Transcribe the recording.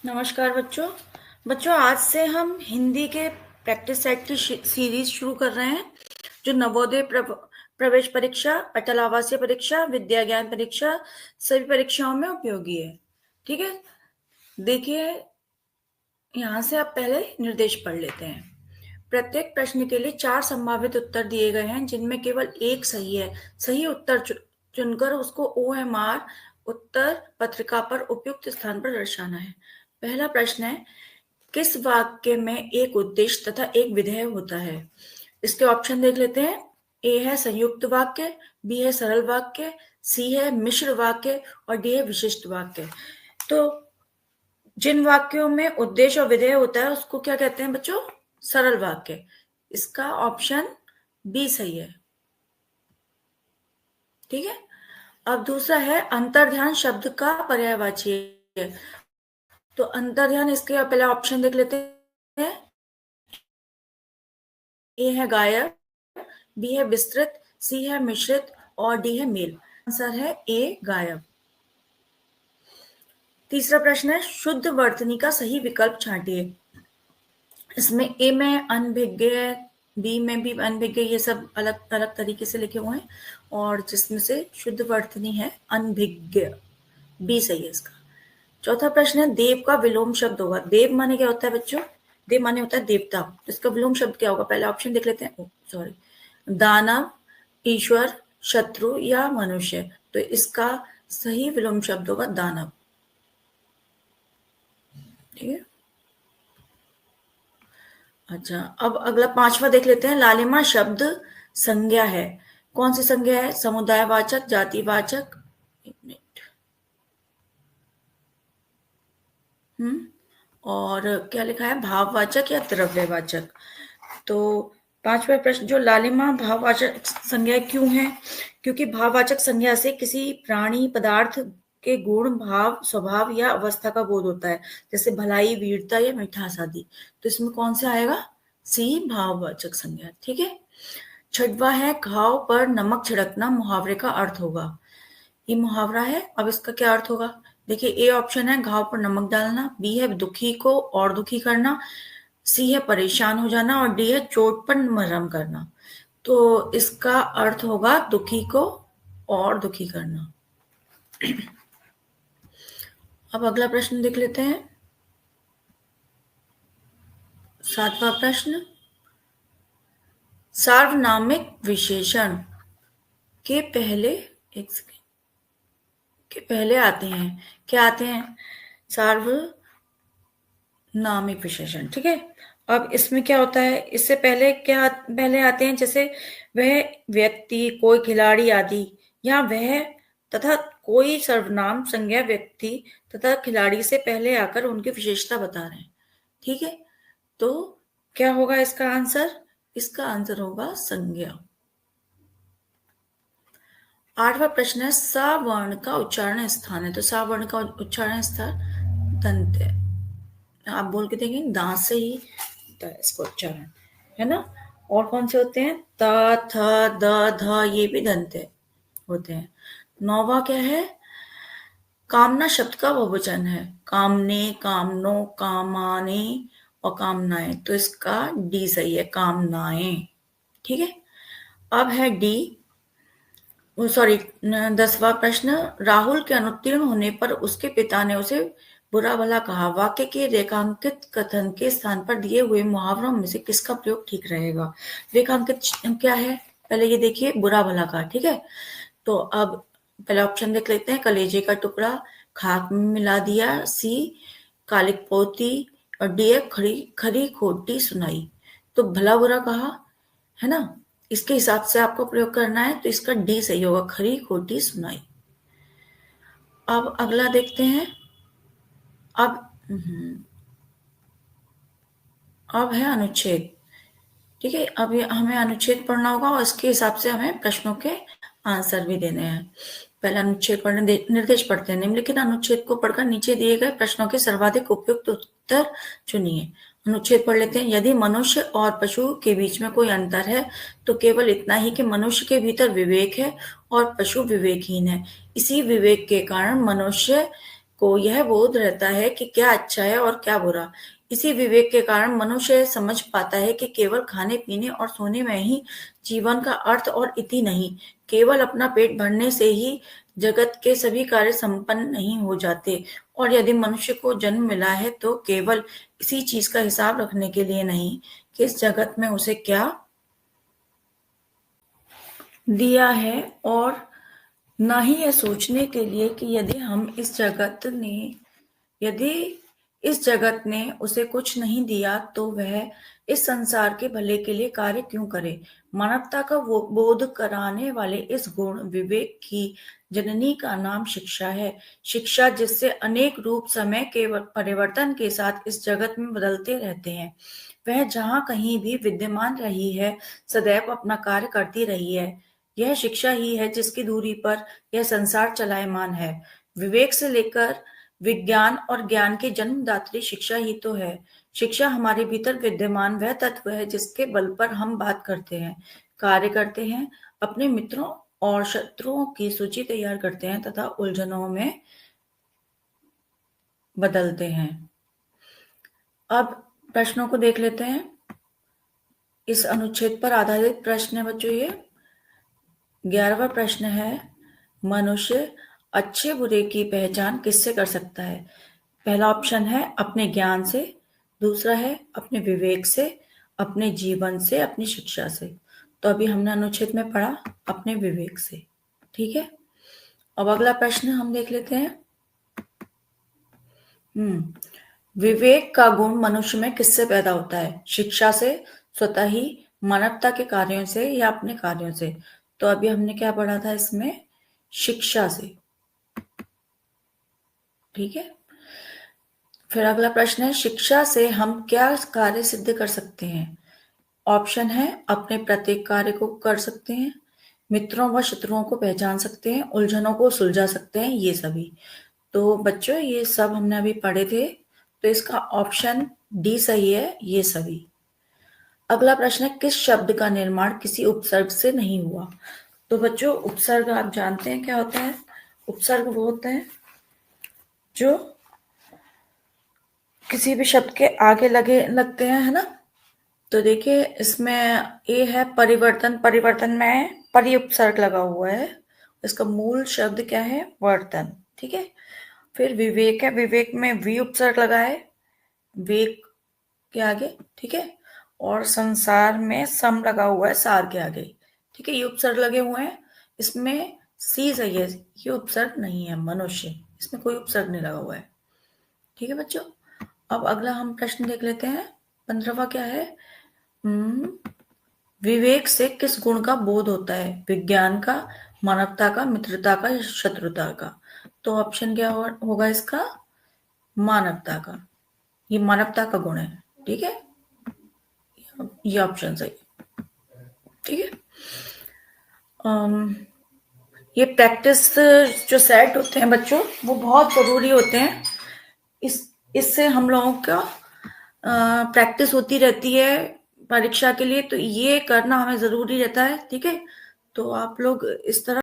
नमस्कार बच्चों। बच्चों आज से हम हिंदी के प्रैक्टिस सेट की सीरीज शुरू कर रहे हैं जो नवोदय प्रवेश परीक्षा, अटल आवासीय परीक्षा, विद्या ज्ञान परीक्षा सभी परीक्षाओं में उपयोगी है। ठीक है, देखिए यहाँ से आप पहले निर्देश पढ़ लेते हैं। प्रत्येक प्रश्न के लिए 4 संभावित उत्तर दिए गए हैं जिनमें केवल एक सही है। सही उत्तर चुनकर उसको OMR उत्तर पत्रिका पर उपयुक्त स्थान पर दर्शाना है। पहला प्रश्न है, किस वाक्य में एक उद्देश्य तथा एक विधेय होता है? इसके ऑप्शन देख लेते हैं। ए है संयुक्त वाक्य, बी है सरल वाक्य, सी है मिश्र वाक्य और डी है विशिष्ट वाक्य। तो जिन वाक्यों में उद्देश्य और विधेय होता है उसको क्या कहते हैं बच्चों? सरल वाक्य। इसका ऑप्शन बी सही है। ठीक है, अब दूसरा है अंतर्ध्यान शब्द का पर्यायवाची है। तो अंतर्ध्यान, इसके पहले ऑप्शन देख लेते हैं। ए है गायब, बी है विस्तृत, सी है मिश्रित और डी है मेल। आंसर है ए गायब। तीसरा प्रश्न है, शुद्ध वर्तनी का सही विकल्प छांटिए। इसमें ए में अनभिज्ञ, बी में भी अनभिज्ञ, ये सब अलग अलग तरीके से लिखे हुए हैं और जिसमें से शुद्ध वर्तनी है अनभिज्ञ, बी सही है इसका। चौथा प्रश्न है, देव का विलोम शब्द होगा। देव माने क्या होता है बच्चों? देव माने होता है देवता। तो इसका विलोम शब्द क्या होगा? पहले ऑप्शन देख लेते हैं। सॉरी, दानव, ईश्वर, शत्रु या मनुष्य। तो इसका सही विलोम शब्द होगा दानव। ठीक है, अच्छा अब अगला पांचवा देख लेते हैं। लालिमा शब्द संज्ञा है। कौन सी संज्ञा है? समुदायवाचक, जातिवाचक, एक मिनट, और क्या लिखा है, भाववाचक या द्रव्यवाचक। तो पांचवा प्रश्न, जो लालिमा भाववाचक संज्ञा क्यों है? क्योंकि भाववाचक संज्ञा से किसी प्राणी पदार्थ के गुण, भाव, स्वभाव या अवस्था का बोध होता है, जैसे भलाई, वीरता या मिठास आदि। तो इसमें कौन सा आएगा? सी, भाववाचक संज्ञा। ठीक है, छठवा है, घाव पर नमक छिड़कना मुहावरे का अर्थ होगा। ये मुहावरा है, अब इसका क्या अर्थ होगा? देखिए, ए ऑप्शन है घाव पर नमक डालना, बी है दुखी को और दुखी करना, सी है परेशान हो जाना और डी है चोट पर मरहम करना। तो इसका अर्थ होगा दुखी को और दुखी करना। अब अगला प्रश्न देख लेते हैं। सातवां प्रश्न, सार्वनामिक विशेषण के पहले, एक सेकेंड, के पहले आते हैं, क्या आते हैं? सार्वनामिक विशेषण। ठीक है, अब इसमें क्या होता है? इससे पहले क्या पहले आते हैं? जैसे वह व्यक्ति, कोई खिलाड़ी आदि, या वह तथा कोई सर्वनाम संज्ञा व्यक्ति तथा खिलाड़ी से पहले आकर उनकी विशेषता बता रहे हैं। ठीक है, तो क्या होगा इसका आंसर? इसका आंसर होगा संज्ञा। आठवां प्रश्न है, स वर्ण का उच्चारण स्थान है। तो स वर्ण का उच्चारण स्थान दंत है। आप बोल के देखेंगे, दांत से ही होता है इसका उच्चारण, है ना। और कौन से होते हैं? त, थ, द, ध, ये भी दंत होते हैं। नौवा क्या है? कामना शब्द का बहुवचन है। कामने, कामनो, कामाने और कामनाएं। तो इसका डी सही है, कामनाएं। ठीक है, अब है डी, सॉरी, 10वां प्रश्न, राहुल के अनुत्तीर्ण होने पर उसके पिता ने उसे बुरा भला कहा। वाक्य के रेखांकित कथन के स्थान पर दिए हुए मुहावरों में से किसका प्रयोग ठीक रहेगा? रेखांकित क्या है? पहले ये देखिए, बुरा भला कहा। ठीक है, तो अब पहले ऑप्शन देख लेते हैं। कलेजे का टुकड़ा, खाक में मिला दिया, सी कालिक पोती और डी खरी खरी खोटी सुनाई। तो भला बुरा कहा, है ना, इसके हिसाब से आपको प्रयोग करना है। तो इसका डी सही होगा, खरी खोटी सुनाई। अब अगला देखते हैं। अब अब है अनुच्छेद। ठीक है, अब हमें अनुच्छेद पढ़ना होगा और इसके हिसाब से हमें प्रश्नों के आंसर भी देने हैं। पहले अनुच्छेद पढ़ने निर्देश पढ़ते हैं। निम्नलिखित अनुच्छेद को पढ़कर नीचे दिए गए प्रश्नों के सर्वाधिक उपयुक्त उत्तर चुनिए। अनुच्छेद पढ़ लेते हैं। यदि मनुष्य और पशु के बीच में कोई अंतर है तो केवल इतना ही कि मनुष्य के भीतर विवेक है और पशु विवेकहीन है। इसी विवेक के कारण मनुष्य को यह बोध रहता है कि क्या अच्छा है और क्या बुरा। इसी विवेक के कारण मनुष्य समझ पाता है कि केवल खाने पीने और सोने में ही जीवन का अर्थ और इति नहीं, केवल अपना पेट भरने से ही जगत के सभी कार्य संपन्न नहीं हो जाते। और यदि मनुष्य को जन्म मिला है तो केवल इसी चीज का हिसाब रखने के लिए नहीं कि इस जगत में उसे क्या दिया है, और ना ही यह सोचने के लिए कि यदि इस जगत ने उसे कुछ नहीं दिया तो वह इस संसार के भले के लिए कार्य क्यों करे। मानवता का वो बोध कराने वाले इस गुण विवेक की जननी का नाम शिक्षा है। शिक्षा जिससे अनेक रूप समय के परिवर्तन के साथ इस जगत में बदलते रहते हैं, वह जहाँ कहीं भी विद्यमान रही है, सदैव अपना कार्य करती रही है। यह शिक्षा ही है जिसकी दूरी पर यह संसार चलायमान है। विवेक से लेकर विज्ञान और ज्ञान की जन्मदात्री शिक्षा ही तो है। शिक्षा हमारे भीतर विद्यमान वह तत्व है जिसके बल पर हम बात करते हैं, कार्य करते हैं, अपने मित्रों और शत्रुओं की सूची तैयार करते हैं तथा उलझनों में बदलते हैं। अब प्रश्नों को देख लेते हैं। इस अनुच्छेद पर आधारित प्रश्न है बच्चों ये। 11वां प्रश्न है, मनुष्य अच्छे बुरे की पहचान किससे कर सकता है? पहला ऑप्शन है अपने ज्ञान से, दूसरा है अपने विवेक से, अपने जीवन से, अपनी शिक्षा से। तो अभी हमने अनुच्छेद में पढ़ा अपने विवेक से, ठीक है। अब अगला प्रश्न हम देख लेते हैं। विवेक का गुण मनुष्य में किससे पैदा होता है? शिक्षा से, स्वतः ही, मानवता के कार्यों से या अपने कार्यों से? तो अभी हमने क्या पढ़ा था इसमें? शिक्षा से, ठीक है। फिर अगला प्रश्न है, शिक्षा से हम क्या कार्य सिद्ध कर सकते हैं? ऑप्शन है अपने प्रत्येक कार्य को कर सकते हैं, मित्रों व शत्रुओं को पहचान सकते हैं, उलझनों को सुलझा सकते हैं, ये सभी। तो बच्चों ये सब हमने अभी पढ़े थे, तो इसका ऑप्शन डी सही है, ये सभी। अगला प्रश्न है, किस शब्द का निर्माण किसी उपसर्ग से नहीं हुआ? तो बच्चों उपसर्ग आप जानते हैं क्या होता है? उपसर्ग वो होते हैं जो किसी भी शब्द के आगे लगते हैं, है ना। तो देखिए इसमें ए है परिवर्तन, परिवर्तन में परि उपसर्ग लगा हुआ है, इसका मूल शब्द क्या है? वर्तन, ठीक है। फिर विवेक है, विवेक में वी उपसर्ग लगा है, वेक के आगे, ठीक है। और संसार में सम लगा हुआ है सार के आगे, ठीक है। ये उपसर्ग लगे हुए हैं, इसमें सी सही है, ये उपसर्ग नहीं है। मनुष्य, इसमें कोई उपसर्ग नहीं लगा हुआ है, ठीक है बच्चों। अब अगला हम प्रश्न देख लेते हैं। 15वां क्या है? विवेक से किस गुण का बोध होता है? विज्ञान का, मानवता का, मित्रता का या शत्रुता का? तो ऑप्शन क्या होगा इसका? मानवता का। ये मानवता का गुण है, ठीक है। ये ऑप्शन सही, ठीक है। ये प्रैक्टिस जो सेट होते हैं बच्चों, वो बहुत जरूरी होते हैं। इससे हम लोगों का प्रैक्टिस होती रहती है परीक्षा के लिए, तो ये करना हमें जरूरी रहता है, ठीक है। तो आप लोग इस तरह